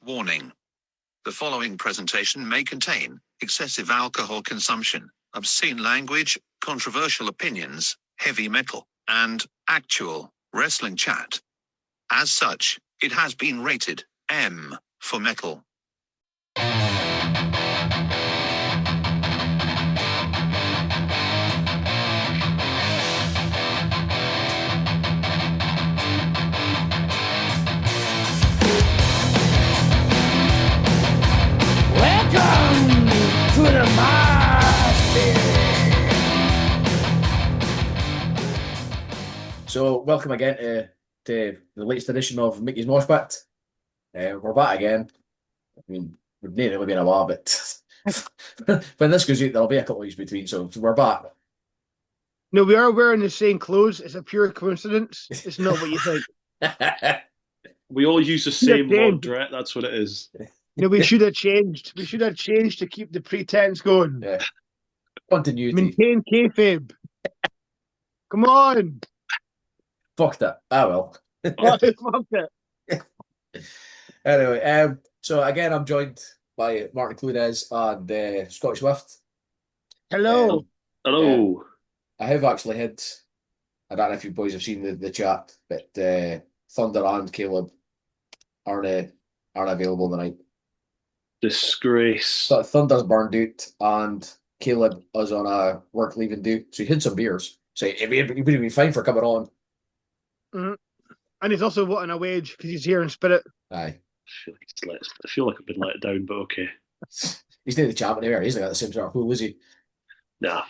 Warning. The following presentation may contain excessive alcohol consumption, obscene language, controversial opinions, heavy metal, and actual wrestling chat. As such, it has been rated M for metal. Welcome to the Mosh Pit. So, welcome again to the latest edition of Mickey's Mosh Pit. We're back again. I mean, we've nearly been a while, but when this goes out, there'll be a couple of weeks between, so we're back. No, we are wearing the same clothes. It's a pure coincidence. It's not what you think. We all use the same laundrette. That's what it is. No, we should have changed. We should have changed to keep the pretense going. Yeah. Continuity. Maintain kayfabe. Come on. Fuck that. Ah, well. Fuck it. Anyway, so again, I'm joined by Martyn and Scotty Swift. Hello. Hello. I have actually had, I don't know if you boys have seen the chat, but Thunder and Caleb aren't available tonight. Disgrace. So Thunder's burned out and Caleb is on a work leaving due, so he had some beers. So he would have been fine for coming on. Mm-hmm. And he's also wanting a wage because he's here in spirit. Aye. I feel like I've been let down, but okay. He's near the champion anywhere. He's not got the same sort of pool, is he? Nah.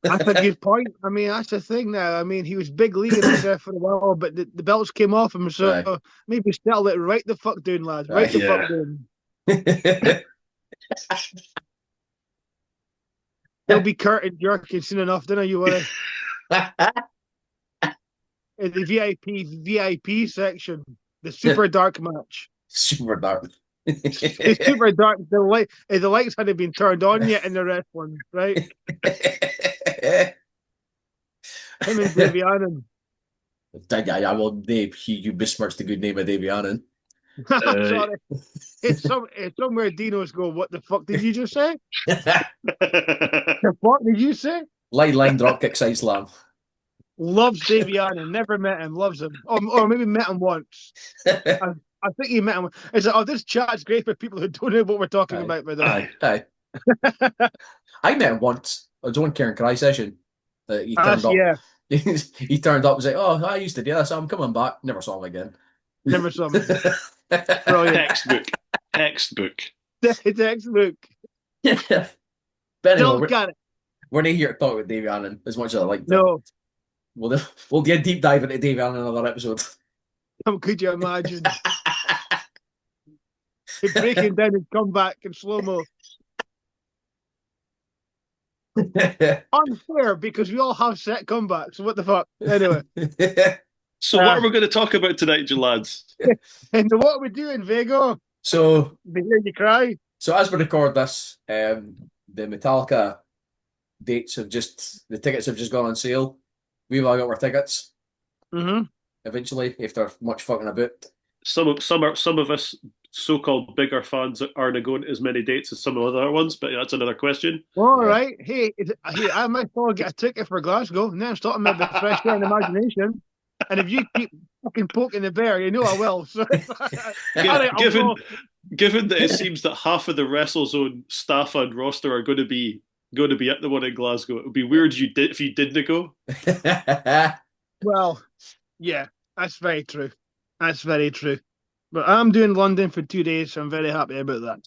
That's a good point. I mean, that's the thing now. I mean, he was big league in himself for a while, but the belts came off him, so Aye. maybe settle it right the fuck down, lads. Right the fuck down. He'll be curtain jerking soon enough, don't you worry? In the VIP section, the super dark match. Super dark. It's super dark. The lights hadn't been turned on yet in the wrestling, right? Him and Davey Allen. I will name you besmirched the good name of Davey Allen. I'm sorry. It's somewhere Dino's go, what the fuck did you just say? The fuck did you say? Line drop kick side slam. Loves Davey Allen. Never met him. Loves him. Or maybe met him once. I think he met him. It's like, this chat's great for people who don't know what we're talking about. By the way. Aye. I met him once. I was on Karen Cry session. He turned up. Yeah. He turned up and said, "Oh, I used to do this. I'm coming back." Never saw him again. Never saw him. Textbook. Textbook. But Don't got it. We're not here to talk about Davey Allen as much as I like to. No. We'll get a deep dive into Davey Allen in another episode. Could you imagine? He's breaking down his comeback in slow-mo. Unfair, because we all have set comebacks. So what the fuck? Anyway. So what are we going to talk about tonight, you lads? And what are we doing, Vago? So they hear you cry. So as we record this, the Metallica dates the tickets have just gone on sale. We've all got our tickets. Mm-hmm. Eventually, after much fucking about. Some of us so-called bigger fans aren't going to as many dates as some of the other ones, but that's another question. All right. Hey, I might fall get a ticket for Glasgow. Now I'm starting with the fresh air and imagination. And if you keep fucking poking the bear, you know I will. So, given that it seems that half of the WrestleZone staff and roster are going to be at the one in Glasgow, it would be weird if you didn't go. Well, yeah, that's very true. That's very true. But I'm doing London for 2 days, so I'm very happy about that.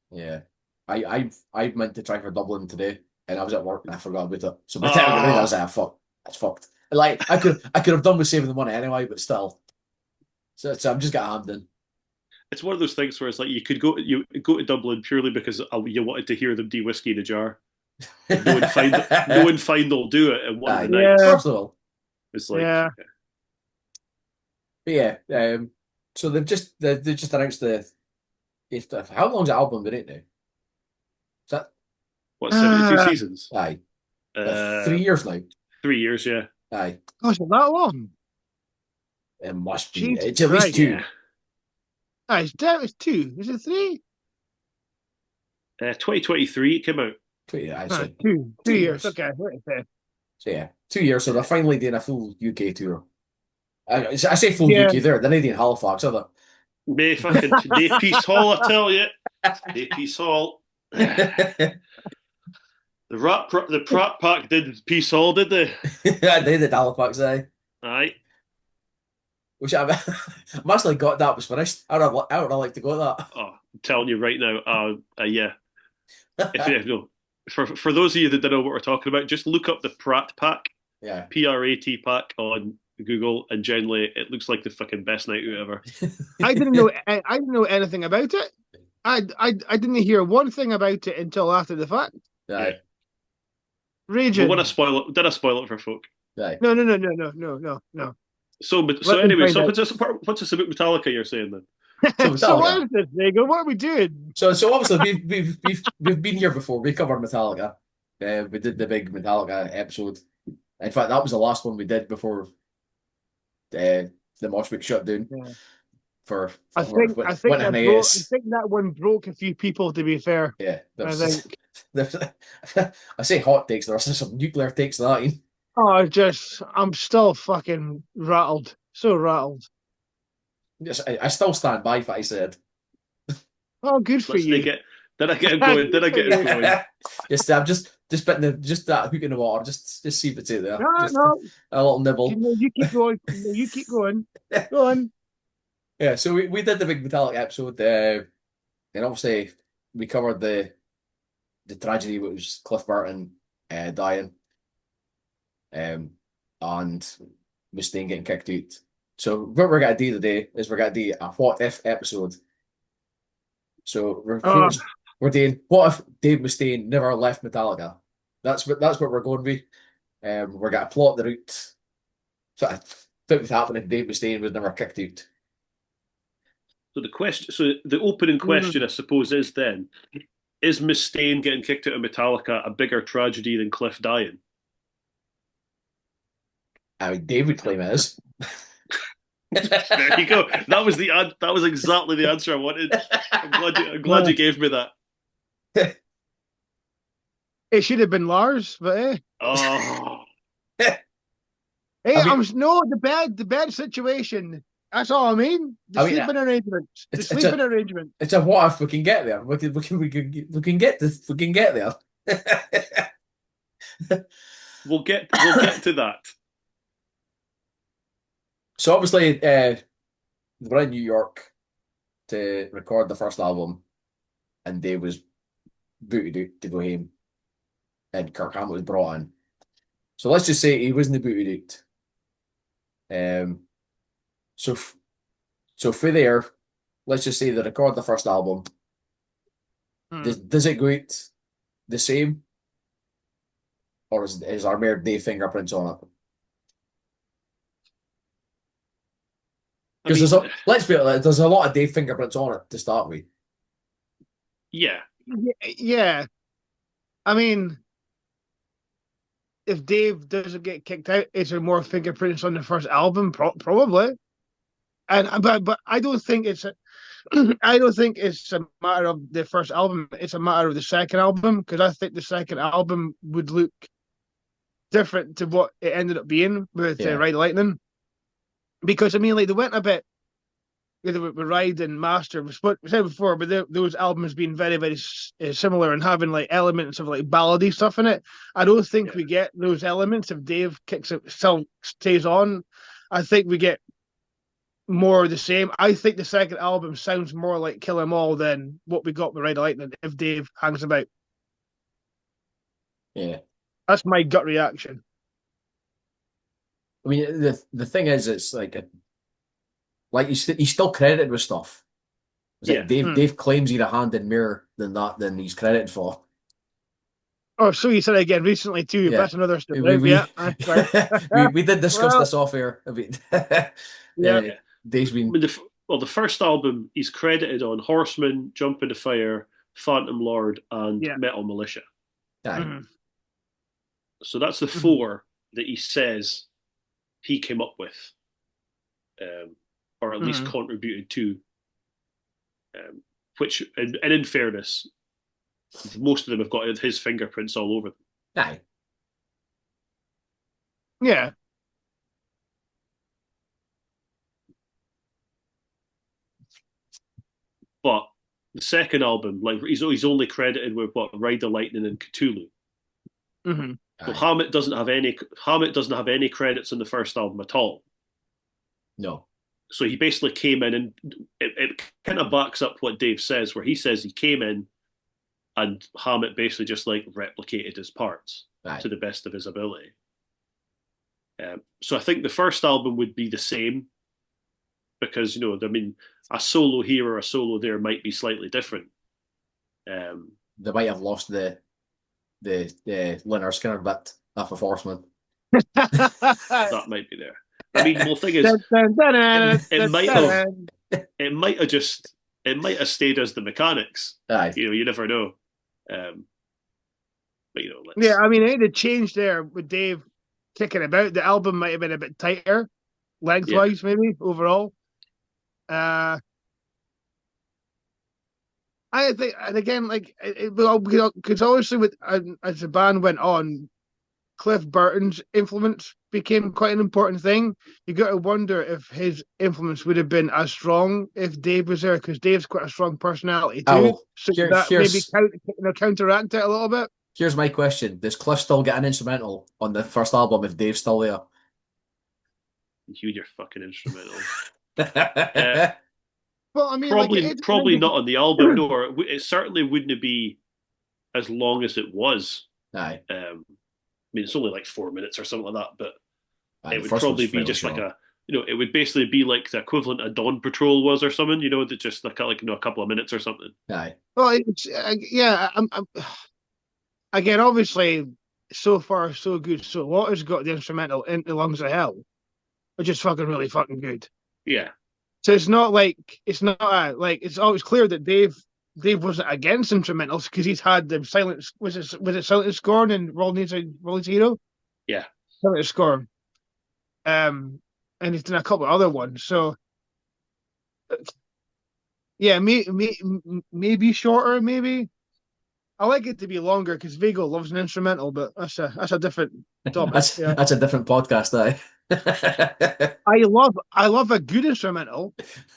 Yeah, I meant to try for Dublin today, and I was at work and I forgot about it. So by the time I was like, "Fuck, that's fucked." Like I could have done with saving the money anyway, but still. So I'm just got hammed in. It's one of those things where it's like you go to Dublin purely because you wanted to hear them de-whiskey in a jar. No one find they'll do it in one night. First of all, it's like so they've just announced how long's the album been out now? Is that what 72 seasons? Aye, 3 years now. 3 years, yeah. Aye. Gosh, that long? It must be. It's at least 2. Yeah. It's 2. Is it 3? 2023 it came out. So 2. 2 years. Okay. So yeah, 2 years. So they're finally doing a full UK tour. I say full Yeah. UK. They're not doing Halifax, are May fucking Day Peace Hall, I tell you. Day Peace Hall. they? The Pratt Pack did Peace Hall, did they? Yeah, they did Halifax, Aye. which I actually got that was finished. I would like to go to that. Oh, I'm telling you right now. Yeah. If you know, for those of you that don't know what we're talking about, just look up the Pratt Pack, Yeah. PRAT Pack on Google, and generally it looks like the fucking best night out ever. I didn't know anything about it. I didn't hear one thing about it until after the fact. Yeah. Raging. But did I spoil it for folk? Right. No. So Let anyway, me find what's this about Metallica you're saying then? So what is this, Diego? What are we doing? So obviously we've been here before. We covered Metallica. We did the big Metallica episode. In fact, that was the last one we did before the Mosh shut down. Yeah. I think that one broke a few people. To be fair, yeah. I think. I say hot takes. There are some nuclear takes that. Oh, I'm still fucking rattled. So rattled. Yes, I still stand by what I said. Oh, good for you. Did I get him going? Did I get him going? I'm just putting that hook in the water. Just see if it's out there. No. A little nibble. You keep going. You keep going. Go on. Yeah, so we did the big Metallica episode, and obviously we covered the tragedy, which was Cliff Martin dying, and Mustaine getting kicked out. So what we're gonna do today is we're gonna do a what if episode. So we're doing what if Dave Mustaine never left Metallica. That's what we're going with. We're gonna plot the route. So I think would happen if Dave Mustaine was never kicked out. So the opening question, I suppose, is then: is Mustaine getting kicked out of Metallica a bigger tragedy than Cliff dying? I mean, Dave would claim it is. There you go. That was exactly the answer I wanted. I'm glad you gave me that. It should have been Lars, but hey. Oh. The bad situation. That's all I mean. Sleeping arrangements. It's a what if we can get there. We can get there. We'll get to that. So obviously, we're in New York to record the first album, and Dave was booted out to go home, and Kirk Hammett was brought in. So let's just say he wasn't booted out. So for there, let's just say they record the first album. Does it go out the same, or is there more Dave fingerprints on it? Because let's be honest, there's a lot of Dave fingerprints on it to start with. Yeah. Yeah. I mean, if Dave doesn't get kicked out, is there more fingerprints on the first album? Probably. But I don't think it's a matter of the first album. It's a matter of the second album, because I think the second album would look different to what it ended up being with Ride the Lightning. Because I mean, like, they went a bit with Ride and Master. We said before, but those albums being very, very similar and having like elements of like ballady stuff in it. I don't think we get those elements if Dave still stays on. I think we get more of the same. I think the second album sounds more like Kill 'Em All than what we got with Ride the Lightning if Dave hangs about. Yeah, that's my gut reaction. I mean, the thing is, it's like he's still credited with stuff. Like Dave claims he'd a hand in more than he's credited for. Oh, so you said it again recently too. Yeah. That's another story. We did discuss this off air a bit. Dave's been. The first album he's credited on Horseman, Jump in the Fire, Phantom Lord, and Metal Militia. So that's the four that he says he came up with, or at least contributed to. Which, and in fairness, most of them have got his fingerprints all over them. Aye. Yeah. But the second album, like he's only credited with what Ride the Lightning and Cthulhu. Mm-hmm. So Hammett doesn't have any credits on the first album at all. No. So he basically came in, and it kind of backs up what Dave says, where he says he came in and Hammett basically just like replicated his parts to the best of his ability. So I think the first album would be the same because, you know, I mean, a solo here or a solo there might be slightly different. They might have lost the Leonard Skinner bit off of Horseman. That might be there. I mean, the thing is, it might have stayed as the Mechanics. Aye. You know, you never know. But you know, yeah, I mean, it had changed there with Dave kicking about. The album might have been a bit tighter, lengthwise, maybe overall. I think, and again, like because obviously, with as the band went on, Cliff Burton's influence became quite an important thing. You got to wonder if his influence would have been as strong if Dave was there, because Dave's quite a strong personality too. So that maybe counteract it a little bit. Here's my question: does Cliff still get an instrumental on the first album if Dave's still there? You and your fucking instrumental. Well, I mean, probably not on the album. No, it certainly wouldn't be as long as it was. Aye. I mean, it's only like 4 minutes or something like that, but it would probably be just like it would basically be like the equivalent of Dawn Patrol was or something, you know, that just like a couple of minutes or something. Aye. Well, it's I'm again, obviously, so far so good. So Waters got the instrumental Into Lungs of Hell, which is fucking really fucking good. Yeah. So it's always clear that Dave wasn't against instrumentals because he's had the silent was it Silent Scorn and Rolling Hero? Yeah. Silent Scorn. And he's done a couple of other ones. So yeah, maybe shorter, maybe. I like it to be longer because Vigo loves an instrumental, but that's a different topic. That's a different podcast, aye. I love a good instrumental.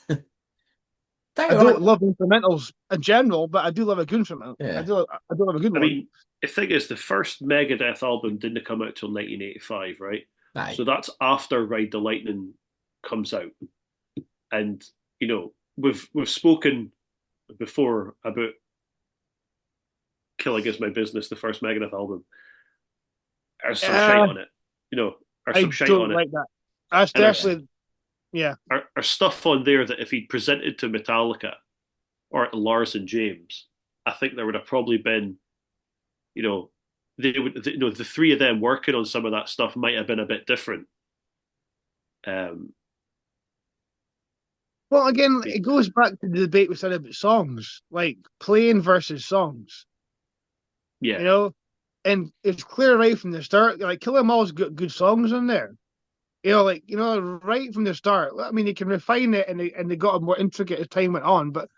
I don't love instrumentals in general, but I do love a good instrumental. Yeah. I do love a good one. I mean, the thing is, the first Megadeth album didn't come out till 1985, right? Aye. So that's after Ride the Lightning comes out, and you know we've spoken before about Killing Is My Business, the first Megadeth album. There's some shite on it, you know. There's some shite on like it. That. That's definitely, yeah. There's stuff on there that if he'd presented to Metallica or Lars and James, I think there would have probably been, you know, the three of them working on some of that stuff might have been a bit different. Well, again, it goes back to the debate we said about songs, like playing versus songs. Yeah. You know, and it's clear right from the start, like Kill 'Em All's got good songs on there. You know, right from the start. I mean, you can refine it and they got more intricate as time went on, but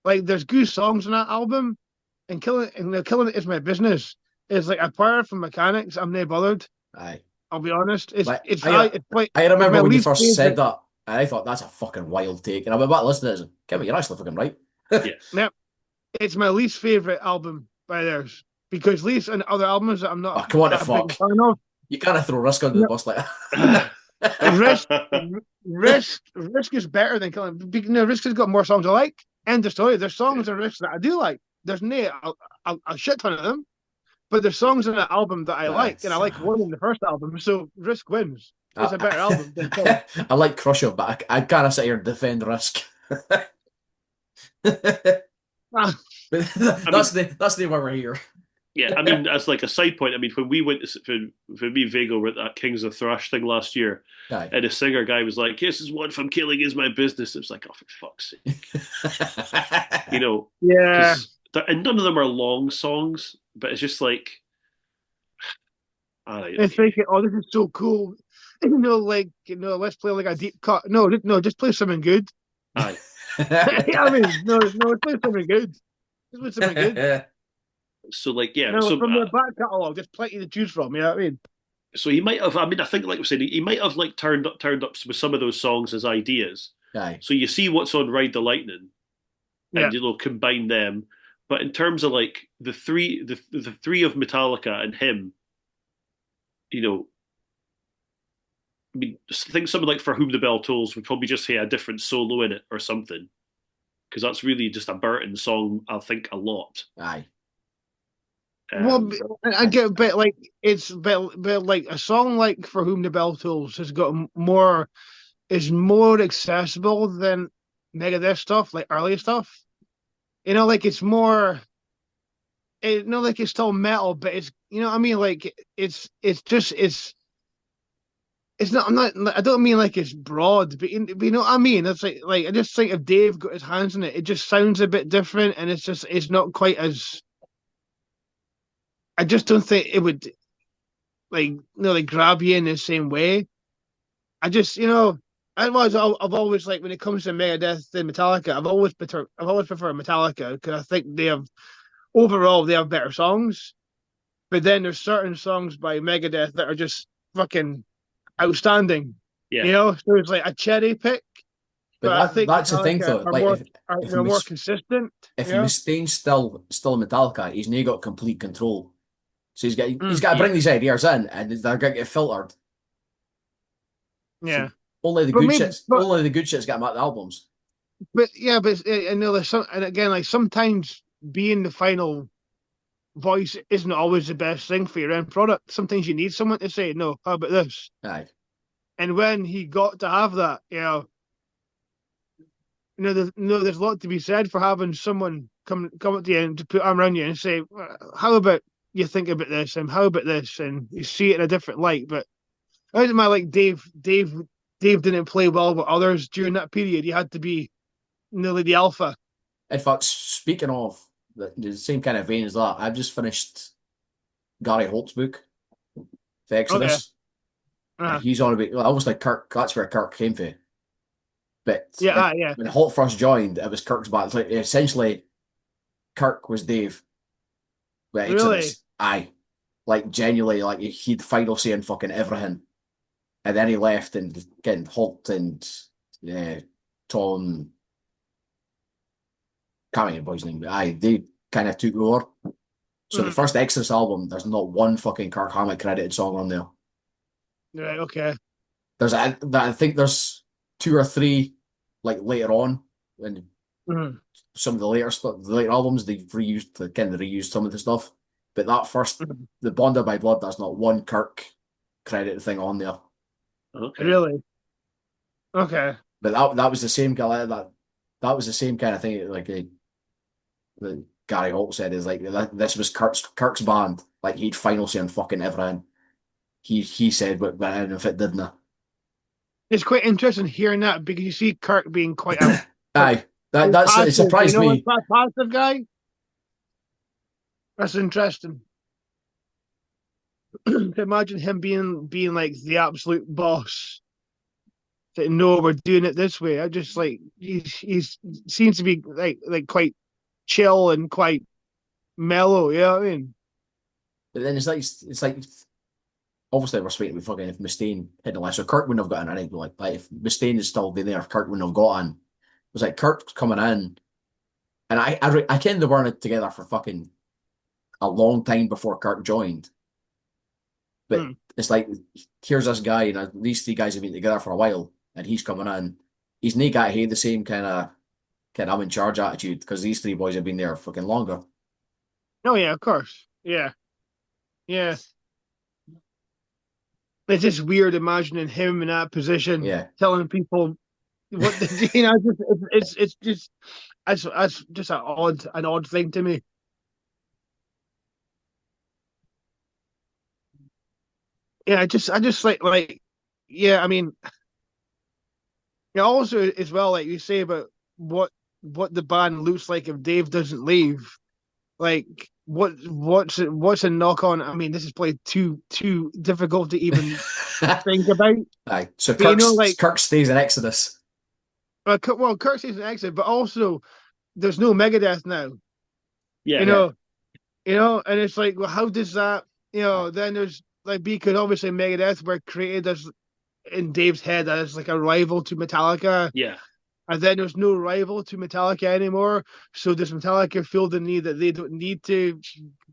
like there's good songs on that album, and Killing It Is My Business is like apart from Mechanics, I'm not bothered. Aye. I'll be honest. I remember when you first said that, and I thought that's a fucking wild take. And I went back listening to it, Kevin, you're actually fucking right. Yeah. It's my least favourite album by theirs. Because least on other albums that I'm not. Oh, come on, fuck! You can't throw Risk under the bus like that. Risk is better than Killing. Risk has got more songs I like. End of story. There's songs on Risk that I do like. There's a shit ton of them, but there's songs on that album that I like, and I like more than the first album. So Risk wins. It's a better album than Killing. I like Crusher, but I can't sit here and defend Risk. That's the why we're here. Yeah, I mean, as like a side point, I mean, when we went when me and Vigo were at that Kings of Thrash thing last year, and the singer guy was like, "This is one from Killing Is My Business." It was like, oh, for fuck's sake, you know? Yeah. And none of them are long songs, but it's just like, it's like, oh, this is so cool. Let's play like a deep cut. No, just play something good. Aye. I mean, no, it's been something good. It's been something good. So like, yeah, No, so from the back catalogue, there's plenty to choose from. You know what I mean? so he might have. I mean, I think, like we said, he might have like turned up with some of those songs as ideas. Aye. So you see what's on Ride the Lightning, Yeah. and combine them. But in terms of like the three of Metallica and him, I mean, I think something like For Whom the Bell Tolls would probably just say a different solo in it or something, because that's really just a Burton song. I think a lot. Aye. Well, I get a bit like it's a bit like a song like For Whom the Bell Tolls has got more is more accessible than Megadeth stuff, like early stuff. Like it's more. Like it's still metal, but it's what I mean. Like it's just it's not. I'm not. I don't mean like it's broad, but you know what I mean. It's like I just think if Dave got his hands on it, it just sounds a bit different, and it's not quite as. I just don't think it would like grab you in the same way. I just I've always like when it comes to Megadeth and Metallica, I've always preferred Metallica because I think overall they have better songs. But then there's certain songs by Megadeth that are just fucking outstanding. Yeah. So it's like a cherry pick. But I think that's the thing, Metallica though. are Like, more consistent. if Mustaine's still Metallica, he's now got complete control. So he's got to bring these ideas in, and they're going to get filtered. Yeah. So only the good shit's got them at the albums. But I know there's some, and again, like sometimes being the final voice isn't always the best thing for your end product. Sometimes you need someone to say, "No, how about this?" Aye. And when he got to have that, there's a lot to be said for having someone come up to you and to put arm around you and say, "How about you think about this and how about this?" And you see it in a different light. But I was like Dave didn't play well with others during that period. He had to be nearly the alpha. In fact, speaking of the same kind of vein as that, I've just finished Gary Holt's book, The Exodus. Okay. He's on about obviously Kirk. That's where Kirk came from. But when Holt first joined, it was Kirk's back. It's like essentially, Kirk was Dave. With Exodus. Really? Aye. Like genuinely, like he'd final say in fucking everything. And then he left, and again, Holt and Tom, can't remember the boy's name, but aye, they kind of took over. So the first Exodus album, there's not one fucking Kirk Hammett credited song on there. Right, okay. I think there's 2 or 3 like later on, and some of the later albums they've reused some of the stuff. But that first, the Bonded by Blood, there's not one Kirk credited thing on there. Okay. Really? Okay. But that was the same kind of that was the same kind of thing. Like the Gary Holt said is like this was Kirk's band. Like he'd final say on fucking everything. He said, but if it didn't. It's quite interesting hearing that because you see Kirk being quite aye. It surprised me. That passive guy. That's interesting. Imagine him being like the absolute boss. That no, we're doing it this way. I just like he seems to be like quite chill and quite mellow. You know what I mean? But then it's like obviously we're speaking with fucking if Mustaine hit the list, so Kirk wouldn't have gotten anything like if Mustaine is still been there, Kirk wouldn't have gotten. It was like Kirk's coming in, and I kind of weren't together for fucking a long time before Kirk joined. But it's like here's this guy, and these 3 guys have been together for a while, and he's coming in. He's not got the same kind of I'm in charge attitude because these 3 boys have been there fucking longer. Oh yeah, of course. Yeah. It's just weird imagining him in that position, telling people what it's just an odd thing to me. Yeah, I just like yeah, I mean also as well, like you say about what the band looks like if Dave doesn't leave. Like what's a knock on? I mean, this is probably too difficult to even think about. Aye. So Kirk stays in Exodus. Well, Kirk says an exit, but also there's no Megadeth now. Yeah. And it's like, well, how does that, then there's like, because obviously Megadeth were created as in Dave's head as like a rival to Metallica. Yeah. And then there's no rival to Metallica anymore. So does Metallica feel the need that they don't need to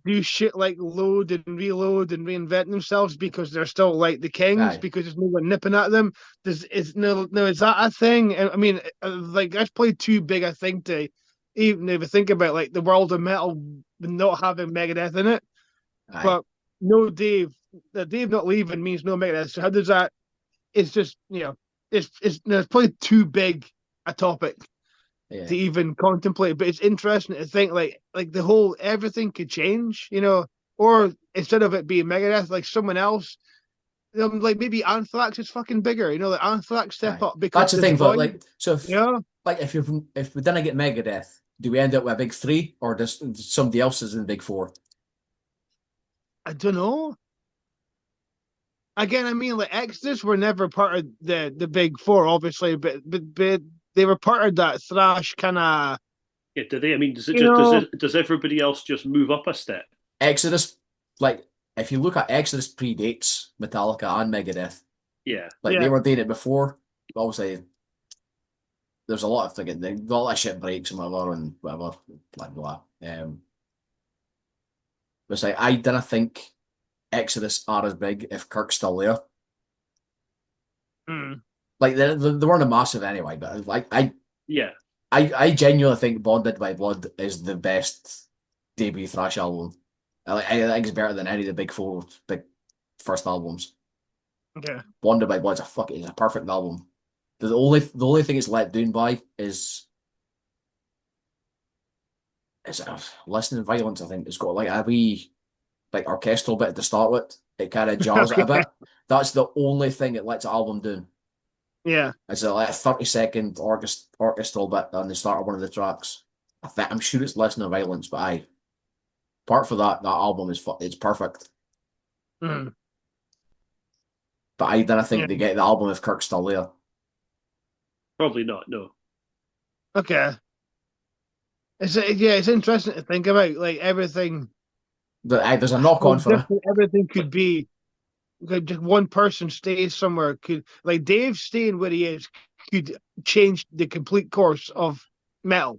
do shit like load and reload and reinvent themselves because they're still like the kings because there's no one nipping at them? Is that a thing? I mean, like that's probably too big a thing to even if you think about like the world of metal not having Megadeth in it. But no Dave not leaving means no Megadeth. So how does that? It's just it's probably too big a topic to even contemplate, but it's interesting to think like the whole everything could change, or instead of it being Megadeth, like someone else, like maybe Anthrax is fucking bigger, like Anthrax step up because that's the thing. But like, so if, like if we didn't get Megadeth, do we end up with a big three, or does somebody else is in the big four? I don't know. Again, I mean, like Exodus were never part of the big four, obviously, but they were part of that thrash kind of. Yeah, do they? I mean, does everybody else just move up a step? Exodus, like if you look at Exodus predates Metallica and Megadeth. Yeah, they were doing it before. Obviously, there's a lot of thinking, a lot of shit breaks and whatever, blah blah. But like, I didn't think Exodus are as big if Kirk's still there. Like they weren't a massive anyway, but like I genuinely think Bonded by Blood is the best debut thrash album. I think it's better than any of the big four big first albums. Okay. Bonded by Blood's it's a perfect album. The only thing it's let down by is listening violence. I think it's got like a wee like orchestral bit to start with. It kind of jars it a bit. That's the only thing it lets the album do. Yeah. It's like a 30-second orchestral bit on the start of one of the tracks. I'm sure it's less than violence, but apart from that album it's perfect. But I didn't think they get the album if Kirk's still there. Probably not, no. Okay. It's interesting to think about, like everything. There's a knock on for it. Everything could be like just one person stays somewhere could like Dave staying where he is could change the complete course of metal.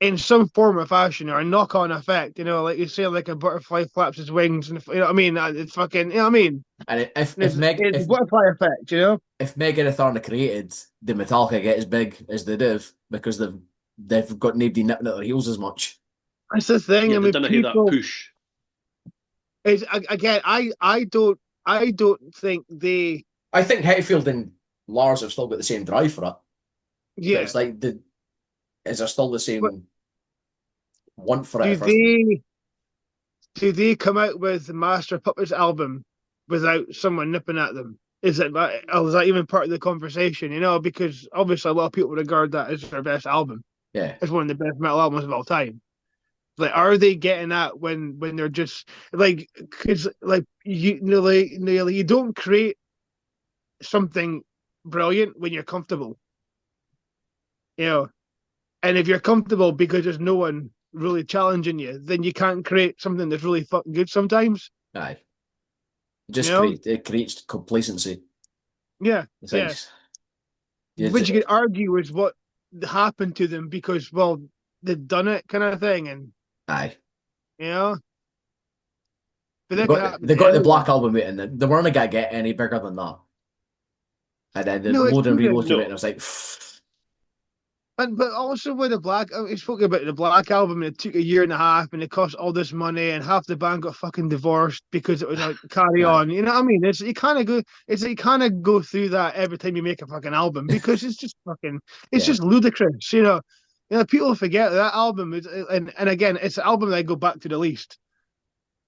In some form or fashion, or a knock-on effect, like you say, like a butterfly flaps its wings, and you know what I mean. It's fucking, you know what I mean. And if butterfly effect, if Megadeth aren't created, the Metallica get as big as they do because they've got nobody nipping at their heels as much. That's the thing. Yeah, I mean, people, that push. Is again, I don't think they. I think Hetfield and Lars have still got the same drive for it. Yeah, but it's like is there still the same want for it? Do they come out with the Master of Puppets album without someone nipping at them? Is that even part of the conversation? Because obviously a lot of people regard that as their best album. Yeah, it's one of the best metal albums of all time. Like, are they getting that when they're just like, because like you don't create something brilliant when you're comfortable, and if you're comfortable because there's no one really challenging you, then you can't create something that's really fucking good sometimes. It creates complacency. Yeah. Which you could argue is what happened to them because, well, they've done it kind of thing, and but they got the Black Album out, and they weren't gonna get any bigger than that. And then the Load and Reload came out, and I was like. But also with the Black, we spoke about the Black Album, and it took 1.5 years, and it cost all this money, and half the band got fucking divorced because it was like Carry On. You know what I mean? You kind of go through that every time you make a fucking album because it's just fucking, just ludicrous. People forget that album is, and again, it's an album that I go back to the least.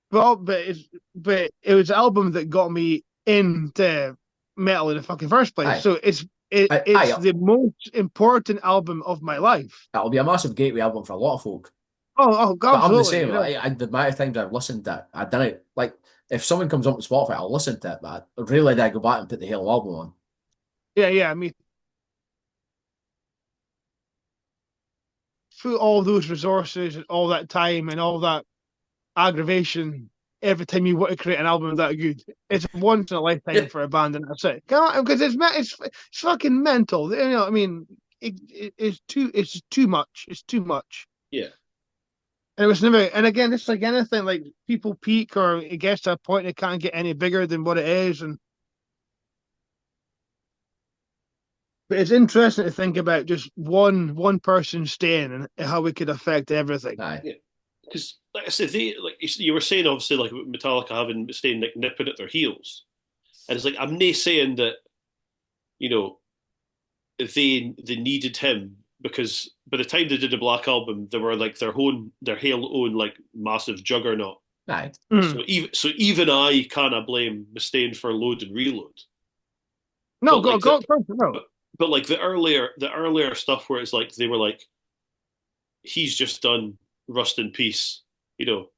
But it was an album that got me into metal in the fucking first place. So it's the most important album of my life. That'll be a massive gateway album for a lot of folk. Oh, God, but I'm the same. The amount of times I've listened to it, I didn't like. If someone comes up on Spotify, I'll listen to it, but rarely do I go back and put the whole album on. Yeah, I mean, through all those resources and all that time and all that aggravation every time you want to create an album that good. It's once in a lifetime for a band, and that's it. Because it's fucking mental. You know, I mean, it's too much. It's too much. Yeah. And it was never. And again, it's like anything. Like people peak, or it gets to a point it can't get any bigger than what it is, and. But it's interesting to think about just one person staying and how it could affect everything. Yeah. Because, like I said, you were saying, obviously, like Metallica having staying like nipping at their heels, and it's like I'm not saying that, you know, they needed him, because by the time they did the Black Album, they were like their own like massive juggernaut. Right. So even I can't blame Mustaine for Load and Reload. No, but go, like no. But like the earlier stuff where it's like they were like, he's just done Rust in Peace, you know,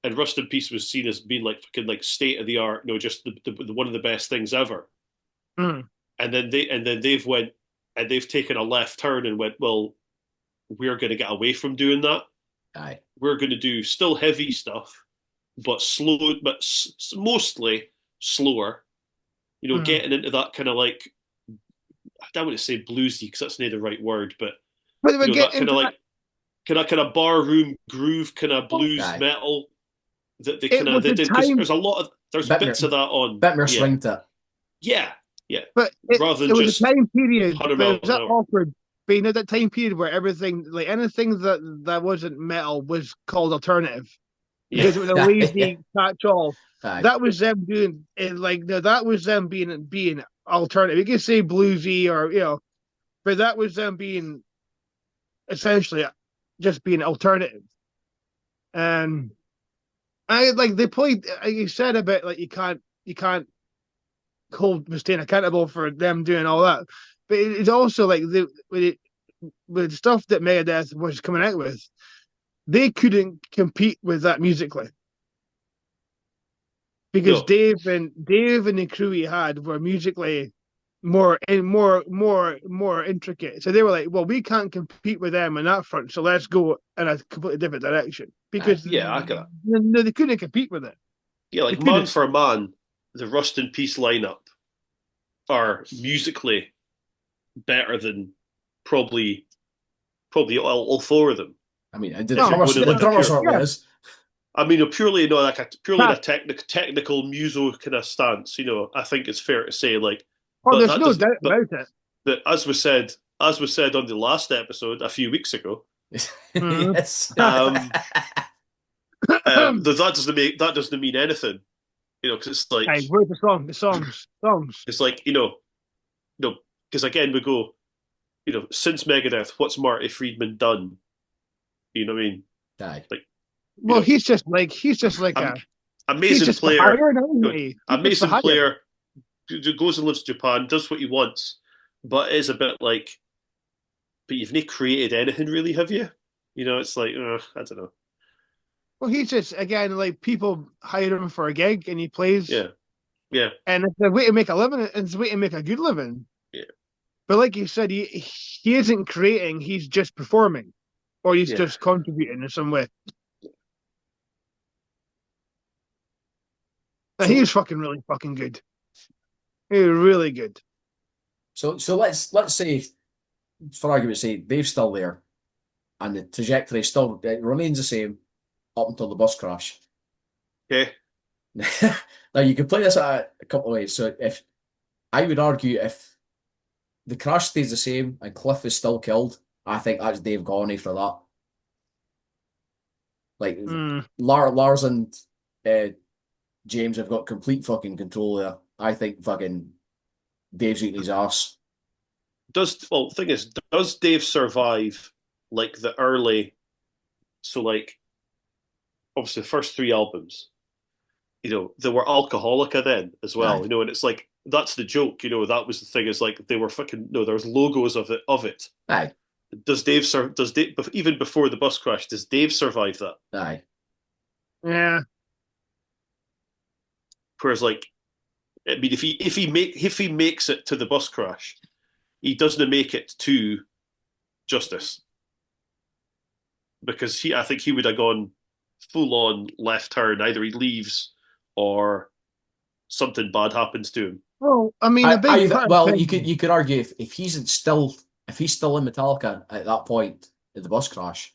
and Rust in Peace was seen as being like fucking like state of the art, you know, just the one of the best things ever. And then they've taken a left turn and went, well, we're going to get away from doing that. Aye. We're going to do still heavy stuff, but slow, but mostly slower. You know, getting into that kind of like, I don't want to say bluesy because that's not the right word, but you know, that kind of like kind of bar room groove, kind of blues metal that they kind of did, because there's bits of that on. Bit more swing to it. Yeah. But rather than it was just a time period. But it was that hour. awkward. But you know that time period where everything, like anything that wasn't metal, was called alternative, because it was a lazy catch-all. That was them doing it, like that was them being alternative. You can say bluesy or but that was them being essentially just being alternative. And I like they played. You said about like you can't hold Mustaine accountable for them doing all that, but it's also like with stuff that Megadeth was coming out with, they couldn't compete with that musically. Because Dave and the crew he had were musically more intricate. So they were like, well, we can't compete with them on that front, so let's go in a completely different direction. Because I get it. No, they couldn't compete with it. Yeah, like man for man, the Rust in Peace lineup are musically better than probably all four of them. I mean, the drummers aren't with. I mean, purely like a technical muso kind of stance. You know, I think it's fair to say like. Oh, there's no doubt about it. That as was said on the last episode a few weeks ago. Yes. That doesn't mean anything. You know, because it's like. Hey, where's the songs? It's like because again we go, since Megadeth, what's Marty Friedman done? You know what I mean? Aye. Like. Well, he's just like amazing player. Amazing player. Goes and lives in Japan, does what he wants, but is a bit like. But you've not created anything really, have you? You know, it's like I don't know. Well, he's just again like people hire him for a gig and he plays. Yeah. And it's a way to make a living. And it's a way to make a good living. Yeah. But like you said, he isn't creating. He's just performing, or he's just contributing in some way. So, he was really fucking good. He was really good. So let's say, for argument's sake, Dave's still there, and the trajectory still remains the same up until the bus crash. Okay. Now you can play this a couple of ways. So if I would argue if the crash stays the same and Cliff is still killed, I think that's Dave Gawney for that. Like Lars and James have got complete fucking control there. I think fucking Dave's eating his arse. Thing is, does Dave survive like the early? So like, obviously the first three albums, they were Alcoholica then as well. Aye. And it's like that's the joke. That was the thing. Is like they were fucking there's logos of it. Aye. Does Dave even before the bus crash? Does Dave survive that? Aye. Yeah. Whereas, like, I mean, if he makes it to the bus crash, he doesn't make it to Justice. because I think he would have gone full on left turn. Either he leaves or something bad happens to him. Well, I mean, you could argue if he's still in Metallica at that point in the bus crash,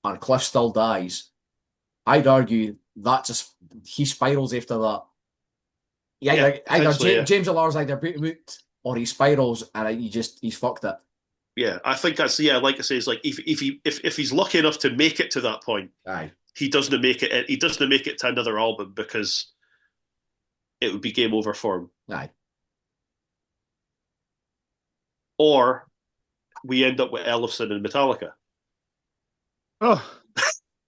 and Cliff still dies, I'd argue he spirals after that. James or Lars either boot him out or he spirals and he's fucked it. Yeah, I think that's like I say, it's like if he's lucky enough to make it to that point, aye, he doesn't make it. He doesn't make it to another album because it would be game over for him. Aye. Or we end up with Ellefson and Metallica. Oh.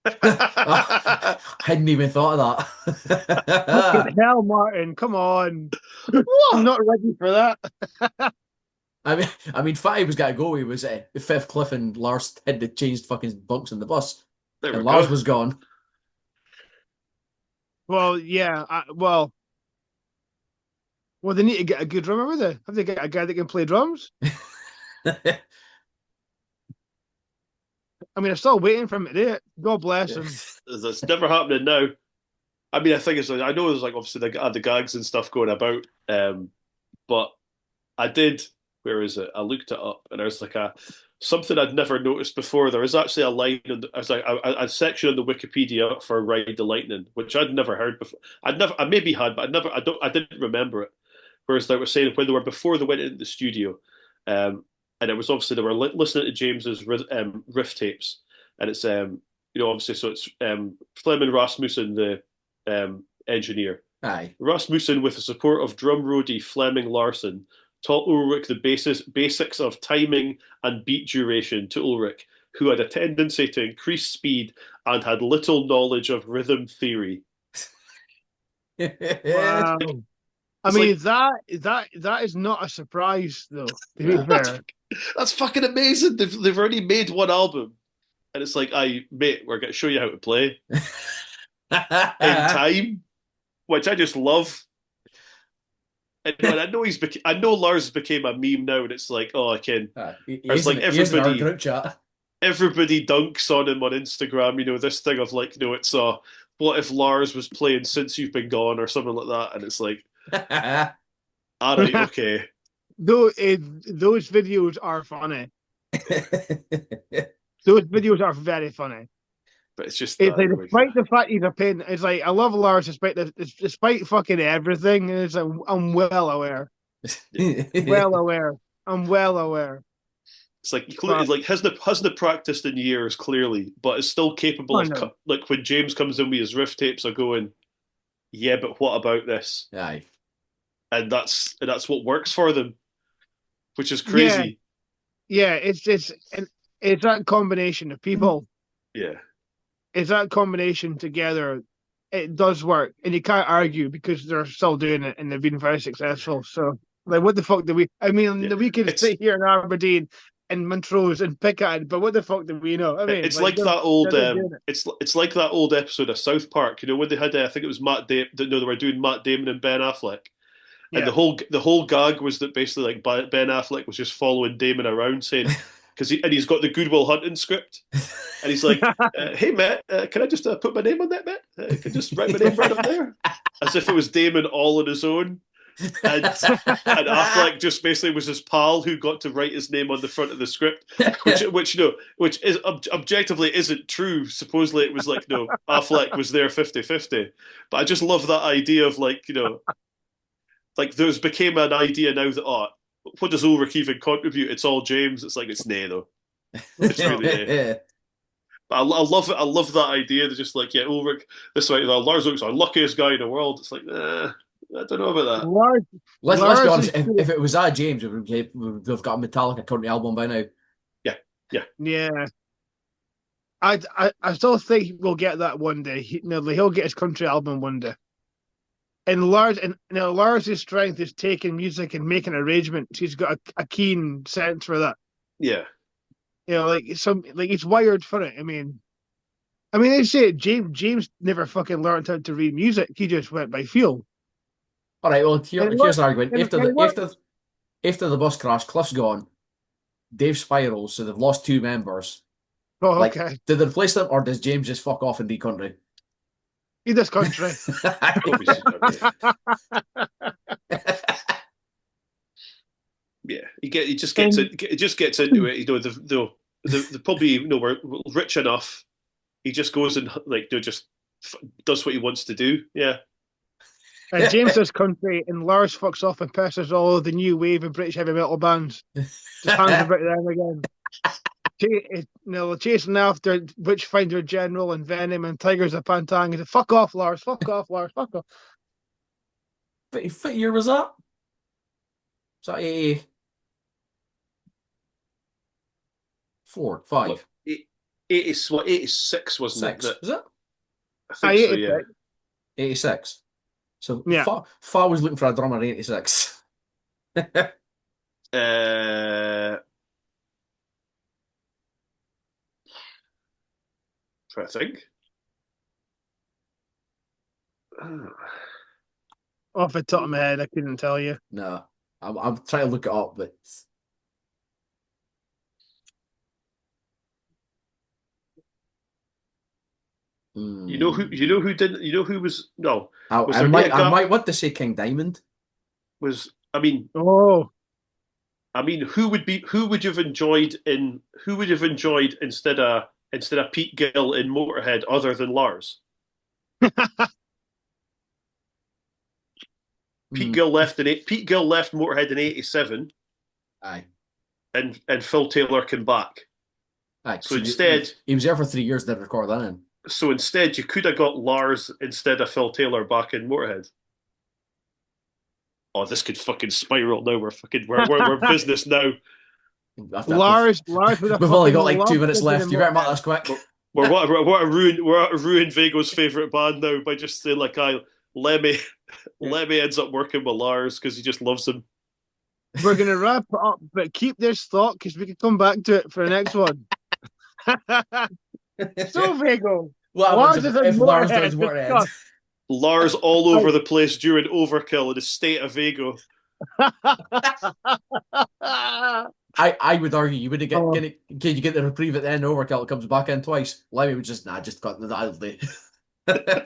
I hadn't even thought of that. Fucking hell, Martyn, come on. I'm not ready for that. I mean, Fatty was got to go. He was the fifth. Cliff and Lars had the changed fucking bunks in the bus, and Lars was gone. Well, yeah. Well, they need to get a good drummer with it. Have they got a guy that can play drums? I mean, I'm still waiting for him to do it. God bless him. That's never happening now. I mean, I think it's. I know there's like obviously the gags and stuff going about, but I did. Where is it? I looked it up, and there's like something I'd never noticed before. There was actually a line, a section on the Wikipedia for Ride the Lightning, which I'd never heard before. I maybe had, but I didn't remember it. Whereas they were saying when they were before they went into the studio, and it was obviously they were listening to James's riff tapes, and it's obviously so it's Flemming Rasmussen, the engineer. Aye. Rasmussen, with the support of drum roadie Flemming Larsen, taught Ulrich the basics of timing and beat duration to Ulrich, who had a tendency to increase speed and had little knowledge of rhythm theory. Wow. I mean, that is not a surprise, though, to be fair. That's fucking amazing. They've already made one album, and it's like, mate, we're going to show you how to play in time, which I just love. And I know Lars became a meme now, and it's like, oh, I can. It's like everybody dunks on him on Instagram. This thing of like, it's what if Lars was playing Since You've Been Gone or something like that, and it's like, all right, okay. Those videos are funny. Those videos are very funny. But it's just like despite the fact he's a pain, it's like I love Lars despite fucking everything. And it's like I'm well aware. I'm well aware. It's like he hasn't practiced in years clearly, but is still capable of like when James comes in with his riff tapes are going, yeah, but what about this? Aye. And that's what works for them, which is crazy. Yeah, it's that combination of people. Yeah. It's that combination together. It does work, and you can't argue because they're still doing it and they've been very successful. So, like, what the fuck do we? I mean, we could sit here in Aberdeen and Montrose and pick at it, but what the fuck do we know? I mean, it's like that old. It's like that old episode of South Park. When they had, I think it was Matt Damon. No, they were doing Matt Damon and Ben Affleck, and the whole gag was that basically like Ben Affleck was just following Damon around saying. He's got the Good Will Hunting script, and he's like, "Hey Matt, can I just put my name on that, Matt? Can I just write my name right up there?" As if it was Damon all on his own, and Affleck just basically was his pal who got to write his name on the front of the script, which is objectively isn't true. Supposedly it was like Affleck was there 50-50, but I just love that idea of like like there's became an idea now that what does Ulrich even contribute? It's all James. It's like it's nay though. It's really nay. But I love it. I love that idea. They're just like, yeah, Ulrich. This way, Lars Ulrich's the luckiest guy in the world. It's like, I don't know about that. Let's be honest. If it was James, we've got a Metallica country album by now. Yeah. I still think we'll get that one day. He'll get his country album one day. And Lars' strength is taking music and making arrangements. He's got a keen sense for that. Yeah. He's wired for it. I mean, they say James never fucking learned how to read music. He just went by feel. All right. Well, here's an argument. After the bus crash, Cliff's gone. Dave spirals, so they've lost 2 members. Oh, Like, okay. did they replace them, or does James just fuck off and leave country? In this country. Yeah, he just gets into it. You know, the probably, you know, we're rich enough. He just goes and, like, you know, just does what he wants to do. Yeah. And James does country, and Lars fucks off and pisses all of the new wave of British heavy metal bands. Just hands about them again. Chasing after Witchfinder General and Venom and Tigers of Pantang. He said, fuck off, Lars, fuck off, Lars, fuck off. What year was that? Was that 84, 5? 86, wasn't it? Was it? I think so, yeah. 86. So yeah. Fa was looking for a drummer in 86. I think. Off the top of my head, I couldn't tell you. No, I'm trying to look it up, but you know who didn't, you know who was, no. I might want to say King Diamond. Who would you have enjoyed instead of Pete Gill in Motorhead other than Lars? Pete Gill left Motorhead in 87. Aye. And Phil Taylor came back. Aye. So instead, he was there for 3 years, didn't record that in. So instead, you could have got Lars instead of Phil Taylor back in Motorhead. Oh, this could fucking spiral now. We're business now. Lars we've only got like 2 minutes left. You better mark this quick. We're to ruin Vago's favourite band now by just saying, like, Lemmy ends up working with Lars because he just loves him. We're gonna wrap it up, but keep this thought because we can come back to it for the next one. So Vago, Lars if Lars does Motorhead. Lars all over the place during Overkill in a state of Vago. I would argue you would get can you get the reprieve at the end of Overkill? It comes back in twice. Lemmy would just got the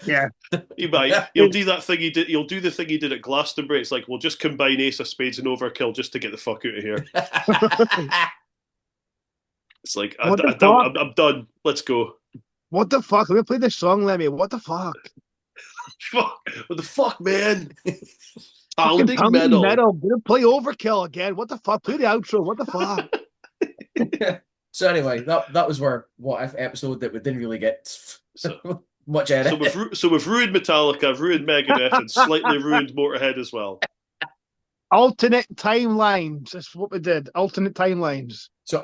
yeah. He might. He'll do that thing he did. He'll do the thing he did at Glastonbury. It's like, we'll just combine Ace of Spades and Overkill just to get the fuck out of here. It's like, I'm done. Let's go. What the fuck? Let me play this song, Lemmy. What the fuck? What the fuck, man? Pounding metal. Gonna play Overkill again. What the fuck? Play the outro. What the fuck? So anyway, that was what if episode that we didn't really get much edit. So we've ruined Metallica, ruined Megadeth, and slightly ruined Motorhead as well. Alternate timelines. That's what we did. Alternate timelines. So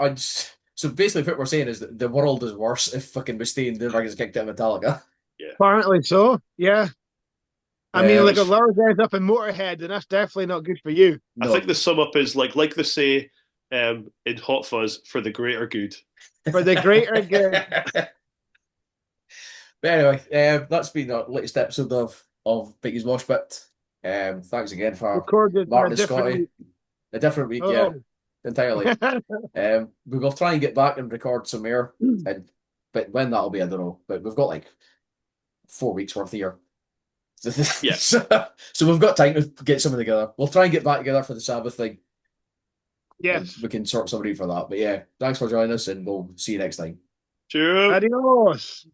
basically, what we're saying is that the world is worse if fucking Mustaine never gets kicked out of Metallica. Yeah. Apparently so. Yeah. I mean, like, if Lars ends up in Motorhead, then that's definitely not good for you. No. I think the sum up is like they say in Hot Fuzz, for the greater good. For the greater good. But anyway, that's been our latest episode of Mickey's Mosh Pit. Thanks again for recorded Martyn and Scotty. A different week, yeah, entirely. We will try and get back and record some more, but when that'll be, I don't know. But we've got like 4 weeks worth here. Yes. So we've got time to get something together. We'll try and get back together for the Sabbath thing. Yes. We can sort somebody for that. But yeah, thanks for joining us, and we'll see you next time. Cheers. Adios.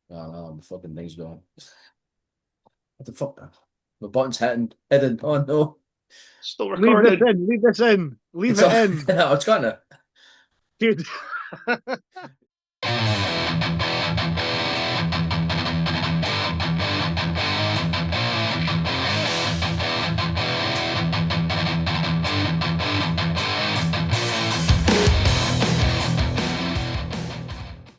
Oh, my fucking thing's going. What the fuck? My button's hidden. Oh no. Still recording. Leave this in. Leave it in. No, it's kind of. Dude.